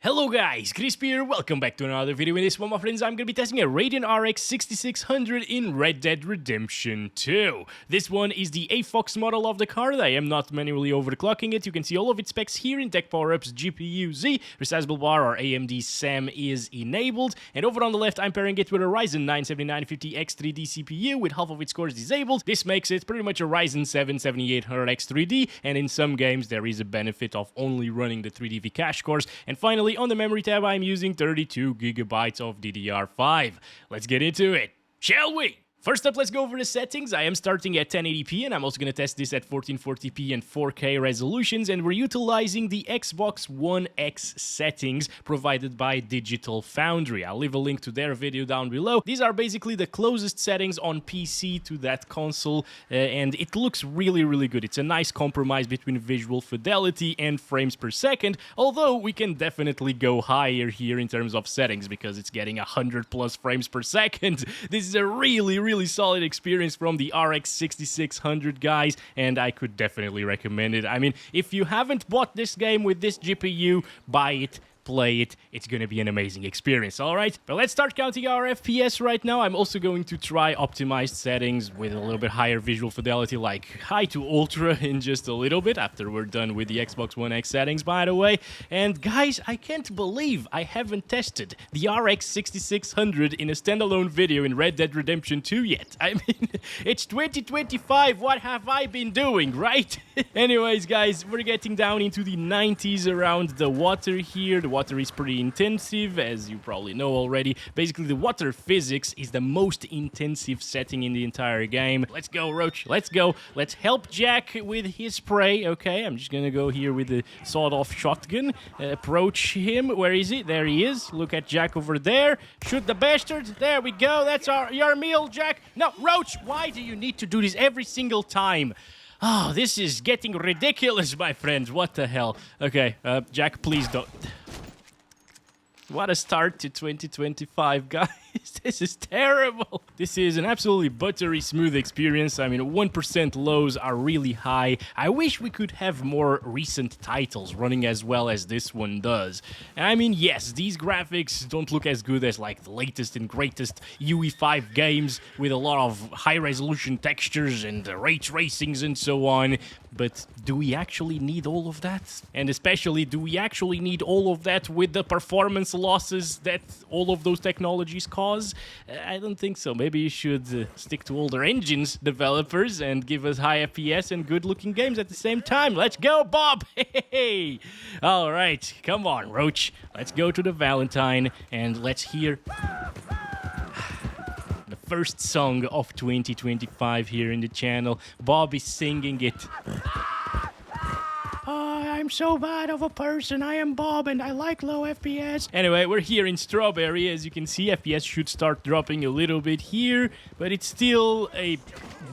Hello guys, Crispy here, welcome back to another video. In this one, my friends, I'm gonna be testing a Radeon RX 6600 in Red Dead Redemption 2. This one is the AFOX model of the card. I am not manually overclocking it. You can see all of its specs here in Tech Power-Ups. GPU Z, resizable bar or AMD SAM is enabled. And over on the left, I'm pairing it with a Ryzen 9 7950X3D CPU with half of its cores disabled. This makes it pretty much a Ryzen 7 7800X3D, and in some games there is a benefit of only running the 3D cache cores. And finally, on the memory tab, I'm using 32 gigabytes of DDR5. Let's get into it, shall we? First up, let's go over the settings. I am starting at 1080p, and I'm also going to test this at 1440p and 4K resolutions, and we're utilizing the Xbox One X settings provided by Digital Foundry. I'll leave a link to their video down below. These are basically the closest settings on PC to that console, and it looks really good. It's a nice compromise between visual fidelity and frames per second, although we can definitely go higher here in terms of settings because it's getting 100 plus frames per second. This is a really solid experience from the RX 6600, guys, and I could definitely recommend it. I mean, if you haven't bought this game with this GPU, buy it. Play it, it's gonna be an amazing experience, alright? But let's start counting our FPS right now. I'm also going to try optimized settings with a little bit higher visual fidelity, like high to ultra, in just a little bit after we're done with the Xbox One X settings, by the way. And guys, I can't believe I haven't tested the RX 6600 in a standalone video in Red Dead Redemption 2 yet. I mean, it's 2025, what have I been doing, right? Anyways, guys, we're getting down into the 90s around the water here. The water is pretty intensive, as you probably know already. Basically, the water physics is the most intensive setting in the entire game. Let's go, Roach. Let's go. Let's help Jack with his spray. Okay, I'm just gonna go here with the sawed-off shotgun. Approach him. Where is he? There he is. Look at Jack over there. Shoot the bastard. There we go. That's your meal, Jack. No, Roach, why do you need to do this every single time? Oh, this is getting ridiculous, my friends. What the hell? Okay, Jack, please don't... What a start to 2025, guys. This is terrible. This is an absolutely buttery smooth experience. I mean, 1% lows are really high. I wish we could have more recent titles running as well as this one does. I mean, yes, these graphics don't look as good as like the latest and greatest UE5 games with a lot of high-resolution textures and ray tracings and so on. But do we actually need all of that? And especially, do we actually need all of that with the performance losses that all of those technologies cause? I don't think so. Maybe you should stick to older engines, developers, and give us high FPS and good-looking games at the same time. Let's go, Bob! Hey! All right, come on, Roach. Let's go to the Valentine, and let's hear... first song of 2025 here in the channel. Bob is singing it. Oh, I'm so bad of a person. I am Bob and I like low FPS. Anyway, we're here in Strawberry. As you can see, FPS should start dropping a little bit here, but it's still a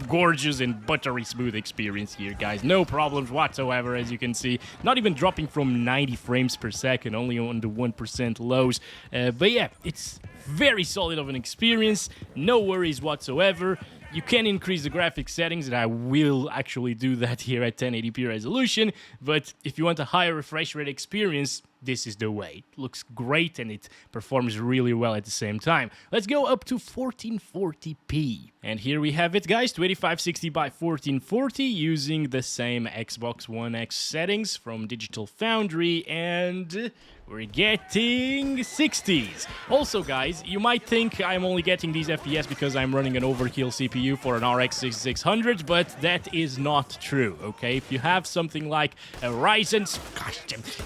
gorgeous and buttery smooth experience here, guys. No problems whatsoever, as you can see. Not even dropping from 90 frames per second, only on the 1% lows. But yeah, it's very solid of an experience. No worries whatsoever. You can increase the graphics settings, and I will actually do that here at 1080p resolution, but if you want a higher refresh rate experience, this is the way. It looks great and it performs really well at the same time. Let's go up to 1440p. And here we have it, guys, 2560 by 1440 using the same Xbox One X settings from Digital Foundry, and we're getting 60s. Also, guys, you might think I'm only getting these FPS because I'm running an overkill CPU for an RX 6600, but that is not true, okay? If you have something like a Ryzen... Gosh,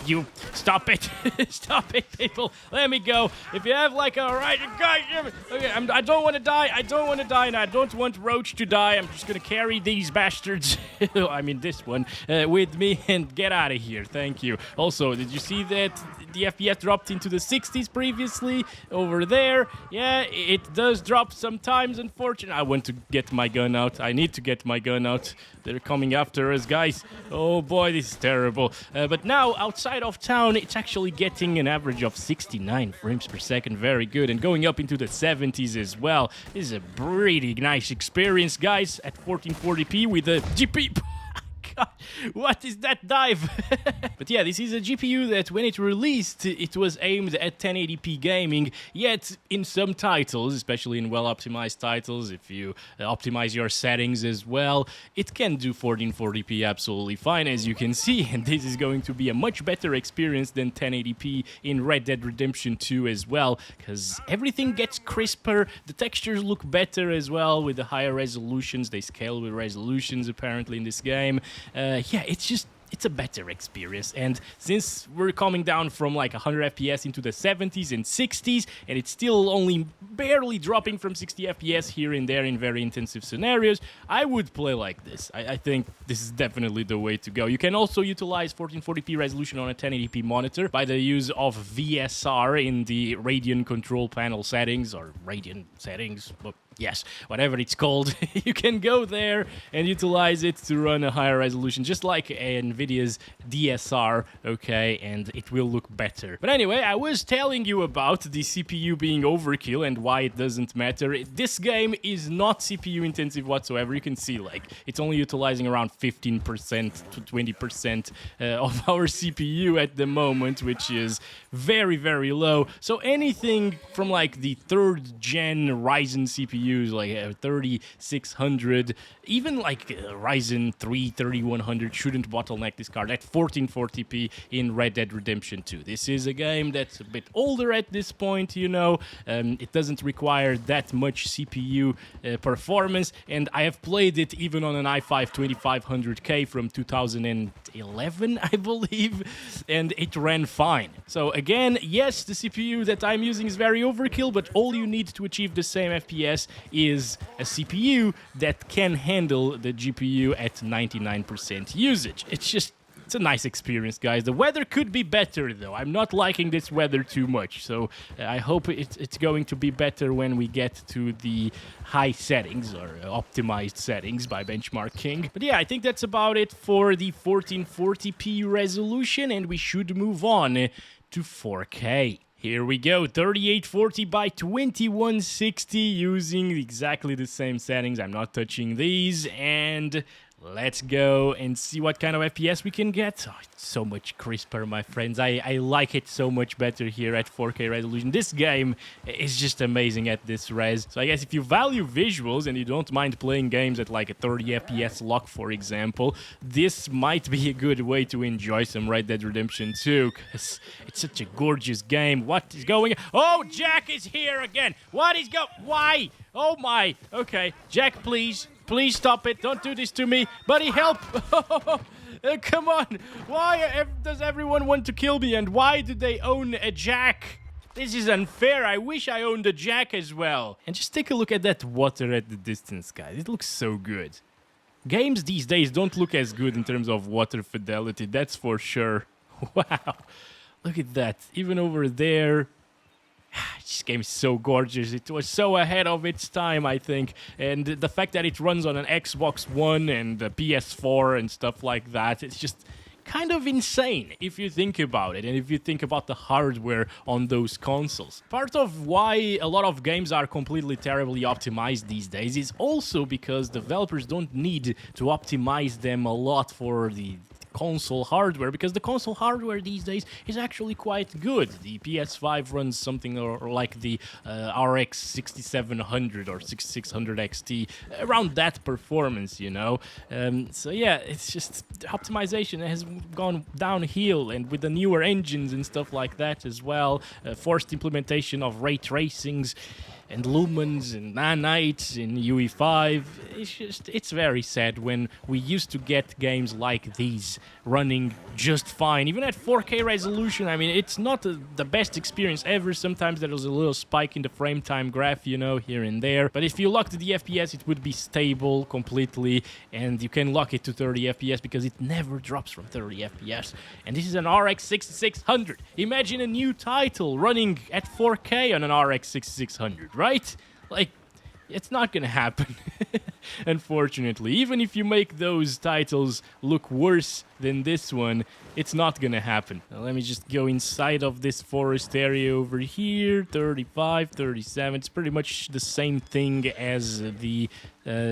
you... Stop it. Stop it, people. Let me go. If you have like a Ryzen... Gosh, okay, I don't want to die. I don't want to die, and I don't want Roach to die. I'm just going to carry these bastards, I mean this one, with me and get out of here. Thank you. Also, did you see that... The FPS dropped into the 60s previously over there? Yeah, it does drop sometimes, unfortunately. I want to get my gun out. I need to get my gun out. They're coming after us, guys. Oh boy, this is terrible. But now, outside of town, it's actually getting an average of 69 frames per second. Very good. And going up into the 70s as well. This is a pretty nice experience, guys, at 1440p with a GPU. What is that dive? But yeah, this is a GPU that when it released, it was aimed at 1080p gaming, yet in some titles, especially in well-optimized titles, if you optimize your settings as well, it can do 1440p absolutely fine, as you can see, and this is going to be a much better experience than 1080p in Red Dead Redemption 2 as well, because everything gets crisper, the textures look better as well with the higher resolutions, they scale with resolutions apparently in this game. Yeah, it's a better experience, and since we're coming down from like 100 FPS into the 70s and 60s, and it's still only barely dropping from 60 FPS here and there in very intensive scenarios, I would play like this. I think this is definitely the way to go. You can also utilize 1440p resolution on a 1080p monitor by the use of VSR in the Radeon control panel settings, or Radeon settings, but yes, whatever it's called. You can go there and utilize it to run a higher resolution, just like NVIDIA's DSR, okay, and it will look better. But anyway, I was telling you about the CPU being overkill and why it doesn't matter. This game is not CPU intensive whatsoever. You can see, like, it's only utilizing around 15% to 20% of our CPU at the moment, which is very, very low. So anything from like the 3rd gen Ryzen CPU, like 3600, even like Ryzen 3 3100 shouldn't bottleneck this card at 1440p in Red Dead Redemption 2. This is a game that's a bit older at this point, you know. It doesn't require that much CPU performance, and I have played it even on an i5 2500K from 2011, I believe, and it ran fine. So again, yes, the CPU that I'm using is very overkill, but all you need to achieve the same FPS is a CPU that can handle the GPU at 99% usage. It's a nice experience, guys. The weather could be better, though. I'm not liking this weather too much, so I hope it's going to be better when we get to the high settings, or optimized settings by benchmarking. But yeah, I think that's about it for the 1440p resolution, and we should move on to 4K. Here we go, 3840 by 2160 using exactly the same settings. I'm not touching these, and let's go and see what kind of FPS we can get. Oh, it's so much crisper, my friends. I like it so much better here at 4K resolution. This game is just amazing at this res. So I guess if you value visuals and you don't mind playing games at like a 30 FPS lock, for example, this might be a good way to enjoy some Red Dead Redemption 2, because it's such a gorgeous game. What is going on? Oh, Jack is here again. What is Why? Oh my. Okay, Jack, please. Please stop it. Don't do this to me. Buddy, help. Come on. Why does everyone want to kill me? And why do they own a Jack? This is unfair. I wish I owned a Jack as well. And just take a look at that water at the distance, guys. It looks so good. Games these days don't look as good in terms of water fidelity. That's for sure. Wow. Look at that. Even over there. This game is so gorgeous. It was so ahead of its time, I think. And the fact that it runs on an Xbox One and a PS4 and stuff like that, it's just kind of insane if you think about it, and if you think about the hardware on those consoles. Part of why a lot of games are completely terribly optimized these days is also because developers don't need to optimize them a lot for the console hardware, because the console hardware these days is actually quite good. The PS5 runs something like the RX 6700 or 6600 XT, around that performance, you know. So yeah, it's just optimization has gone downhill, and with the newer engines and stuff like that as well, forced implementation of ray tracings and lumens and nanites in UE5. It's very sad when we used to get games like these running just fine, even at 4K resolution. I mean, it's not the best experience ever. Sometimes there was a little spike in the frame time graph, you know, here and there. But if you locked the FPS, it would be stable completely, and you can lock it to 30 FPS because it never drops from 30 FPS. And this is an RX 6600. Imagine a new title running at 4K on an RX 6600, right? Like, it's not gonna happen, unfortunately. Even if you make those titles look worse than this one, it's not gonna happen. Now, let me just go inside of this forest area over here. 35, 37. It's pretty much the same thing as the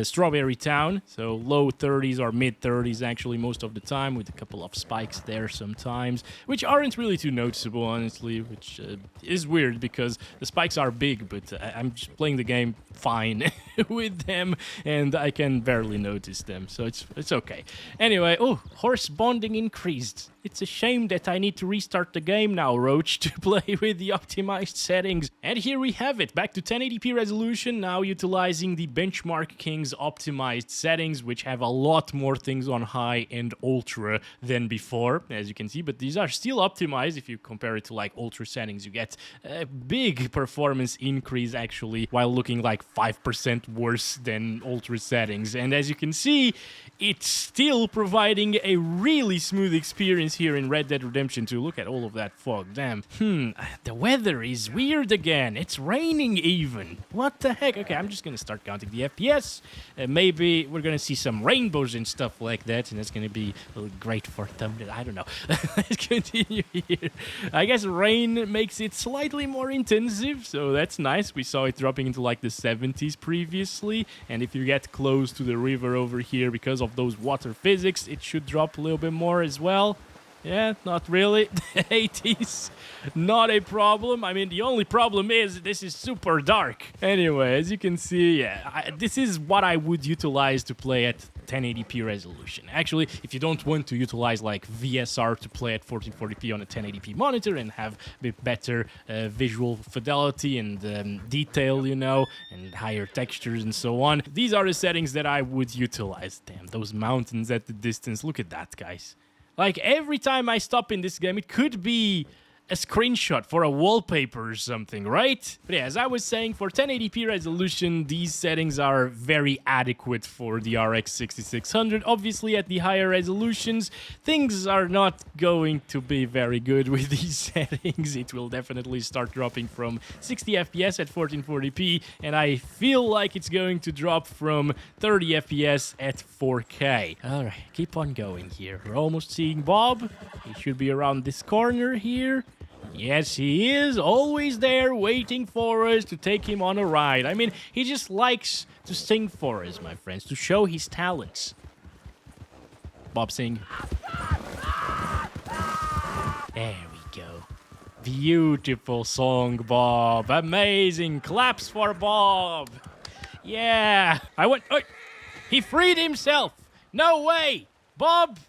Strawberry Town. So low 30s or mid 30s actually most of the time, with a couple of spikes there sometimes, which aren't really too noticeable, honestly, which is weird because the spikes are big, but I'm just playing the game fine with them and I can barely notice them, so it's okay. Anyway, oh, horse bonding increased. It's a shame that I need to restart the game now, Roach, to play with the optimized settings. And here we have it, back to 1080p resolution, now utilizing the Benchmark King's optimized settings, which have a lot more things on high and ultra than before, as you can see, but these are still optimized. If you compare it to like ultra settings, you get a big performance increase actually, while looking like 5% worse than ultra settings. And as you can see, it's still providing a really smooth experience here in Red Dead Redemption 2. Look at all of that fog, damn. The weather is weird again. It's raining even. What the heck? Okay, I'm just gonna start counting the FPS. Maybe we're gonna see some rainbows and stuff like that, and that's gonna be great for thumbnail. I don't know. Let's continue here. I guess rain makes it slightly more intensive, so that's nice. We saw it dropping into like the 70s previously, and if you get close to the river over here because of those water physics, it should drop a little bit more as well. Yeah, not really. 80s, not a problem. I mean, the only problem is this is super dark. Anyway, as you can see, yeah, this is what I would utilize to play at 1080p resolution. Actually, if you don't want to utilize like VSR to play at 1440p on a 1080p monitor and have a bit better visual fidelity and detail, you know, and higher textures and so on, these are the settings that I would utilize. Damn, those mountains at the distance. Look at that, guys. Like, every time I stop in this game, it could be a screenshot for a wallpaper or something, right? But yeah, as I was saying, for 1080p resolution, these settings are very adequate for the RX 6600. Obviously, at the higher resolutions, things are not going to be very good with these settings. It will definitely start dropping from 60 FPS at 1440p, and I feel like it's going to drop from 30 FPS at 4K. Alright, keep on going here. We're almost seeing Bob. He should be around this corner here. Yes, he is, always there waiting for us to take him on a ride. I mean, he just likes to sing for us, my friends, to show his talents. Bob, sing. There we go. Beautiful song, Bob. Amazing. Claps for Bob. Yeah. Oh, he freed himself. No way. Bob.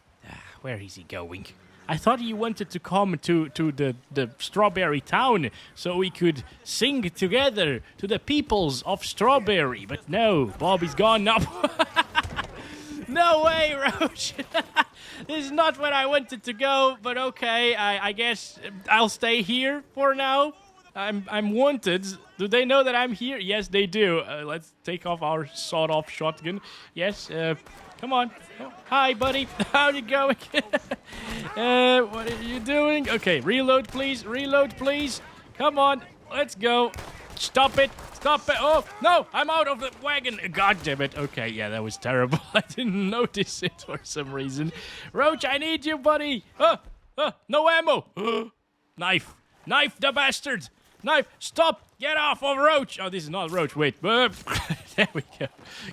Where is he going? I thought he wanted to come to the Strawberry Town so we could sing together to the peoples of Strawberry. But no, Bob is gone now. No way, Roach. This is not where I wanted to go, but okay, I guess I'll stay here for now. I'm wanted. Do they know that I'm here? Yes, they do. Let's take off our sawed-off shotgun. Yes, come on. Oh, hi, buddy. How's it going? What are you doing? Okay, reload, please. Reload, please. Come on. Let's go. Stop it. Stop it. Oh, no. I'm out of the wagon. God damn it. Okay, yeah, that was terrible. I didn't notice it for some reason. Roach, I need you, buddy. No ammo. Knife. Knife the bastard. Knife. Stop. Get off of Roach. Oh, this is not Roach. Wait. There we go.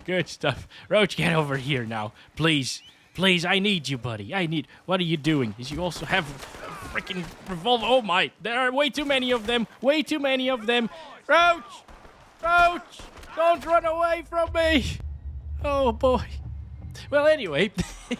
Good stuff. Roach, get over here now. Please. Please, I need you, buddy. What are you doing? Did you also have a freaking revolver? Oh, my. There are way too many of them. Way too many of them. Roach! Roach! Don't run away from me! Oh, boy. Well, anyway,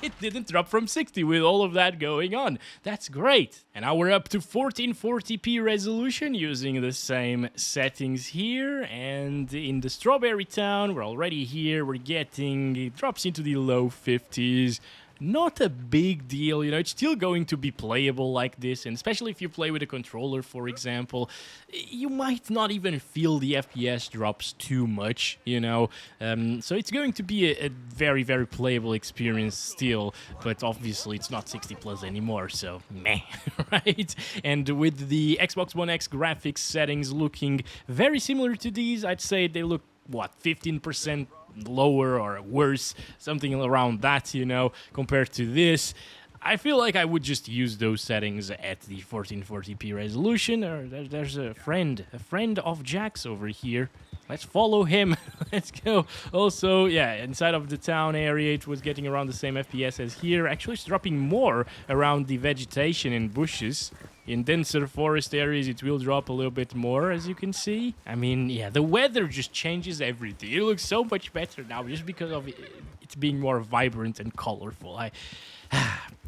it didn't drop from 60 with all of that going on. That's great. And now we're up to 1440p resolution using the same settings here. And in the Strawberry Town, we're already here. We're getting, it drops into the low 50s. Not a big deal, you know, it's still going to be playable like this, and especially if you play with a controller, for example, you might not even feel the FPS drops too much, you know, so it's going to be a very, very playable experience still, but obviously it's not 60 plus anymore, so meh, right? And with the Xbox One X graphics settings looking very similar to these, I'd say they look, what, 15% lower or worse, something around that, you know, compared to this. I feel like I would just use those settings at the 1440p resolution. There's a friend of Jack's over here. Let's follow him. Let's go. Also, yeah, inside of the town area, it was getting around the same FPS as here. Actually, it's dropping more around the vegetation and bushes. In denser forest areas, it will drop a little bit more, as you can see. I mean, yeah, the weather just changes everything. It looks so much better now just because of it being more vibrant and colorful.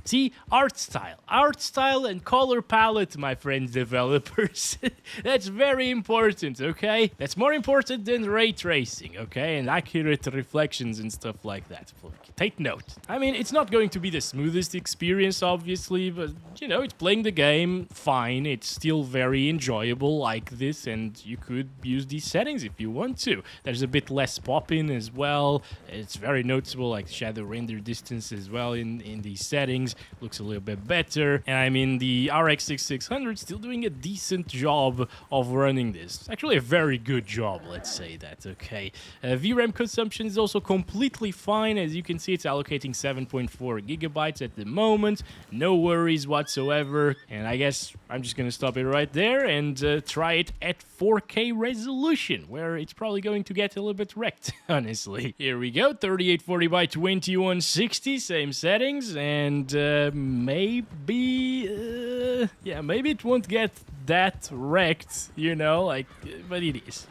See, art style and color palette, my friends developers. That's very important, okay? That's more important than ray tracing, okay? And accurate reflections and stuff like that. Take note. I mean, it's not going to be the smoothest experience, obviously, but, you know, it's playing the game fine. It's still very enjoyable like this, and you could use these settings if you want to. There's a bit less pop-in as well. It's very noticeable, like shadow render distance as well in these settings. Looks a little bit better. And I mean, the RX 6600 still doing a decent job of running this. Actually, a very good job, let's say that, okay? VRAM consumption is also completely fine. As you can see, it's allocating 7.4 gigabytes at the moment. No worries whatsoever. And I guess I'm just gonna stop it right there and try it at 4K resolution, where it's probably going to get a little bit wrecked, honestly. Here we go, 3840 by 2160, same settings, and maybe it won't get that wrecked, you know, like, but it is.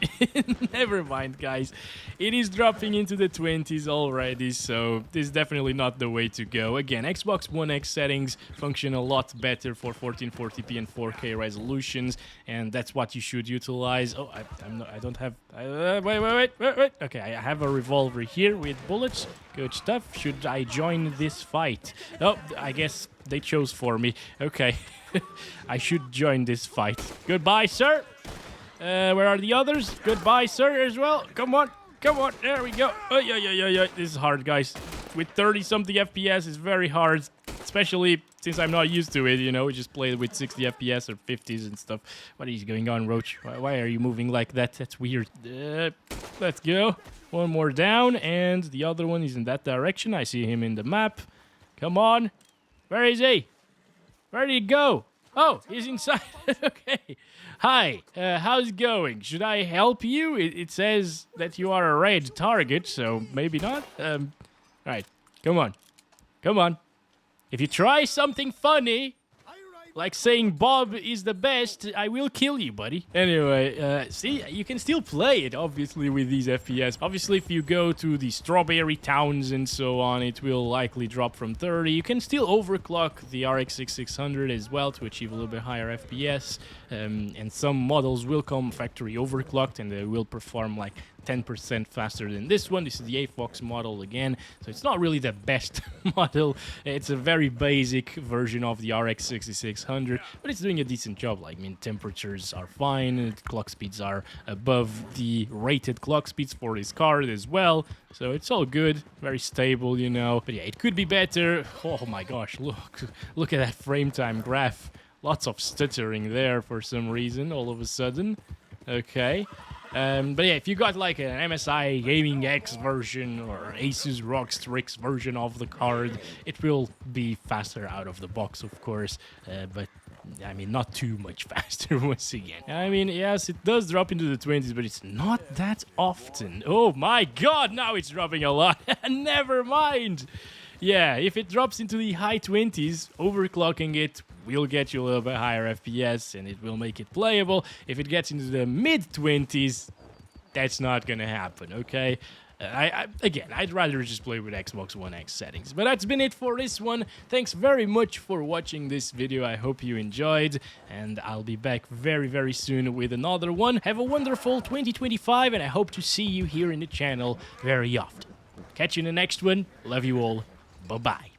Never mind, guys. It is dropping into the 20s already, so this is definitely not the way to go. Again, Xbox One X settings function a lot better for 1440p and 4K resolutions, and that's what you should utilize. Oh, I don't have... wait. Okay, I have a revolver here with bullets. Good stuff. Should I join this fight? Oh, I guess they chose for me. Okay. I should join this fight. Goodbye, sir. Where are the others? Goodbye, sir, as well. Come on. There we go. Oh, yeah. This is hard, guys. With 30-something FPS, it's very hard. Especially since I'm not used to it, you know. We just play with 60 FPS or 50s and stuff. What is going on, Roach? Why are you moving like that? That's weird. Let's go. One more down, and the other one is in that direction. I see him in the map. Come on. Where is he? Where did he go? Oh, he's inside. Okay. Hi, how's it going? Should I help you? It says that you are a red target, so maybe not. Alright, come on. If you try something funny, like saying Bob is the best, I will kill you, buddy. Anyway, see, you can still play it, obviously, with these FPS. Obviously, if you go to the strawberry towns and so on, it will likely drop from 30. You can still overclock the RX 6600 as well to achieve a little bit higher FPS. And some models will come factory overclocked, and they will perform like 10% faster than this one. This is the AFOX model again, so it's not really the best model. It's a very basic version of the RX 6600, but it's doing a decent job. Like, I mean, temperatures are fine, clock speeds are above the rated clock speeds for this card as well, so it's all good, very stable, you know. But yeah, it could be better. Oh my gosh, look at that frame time graph. Lots of stuttering there for some reason all of a sudden. Okay. But yeah, if you got like an MSI Gaming X version or Asus ROG Strix version of the card, it will be faster out of the box, of course, but I mean, not too much faster once again. I mean, yes, it does drop into the 20s, but it's not that often. Oh my god, now it's dropping a lot. Never mind. Yeah, if it drops into the high 20s, overclocking it will get you a little bit higher FPS and it will make it playable. If it gets into the mid-20s, that's not gonna happen, okay? Again, I'd rather just play with Xbox One X settings. But that's been it for this one. Thanks very much for watching this video. I hope you enjoyed, and I'll be back very, very soon with another one. Have a wonderful 2025, and I hope to see you here in the channel very often. Catch you in the next one. Love you all. Bye-bye.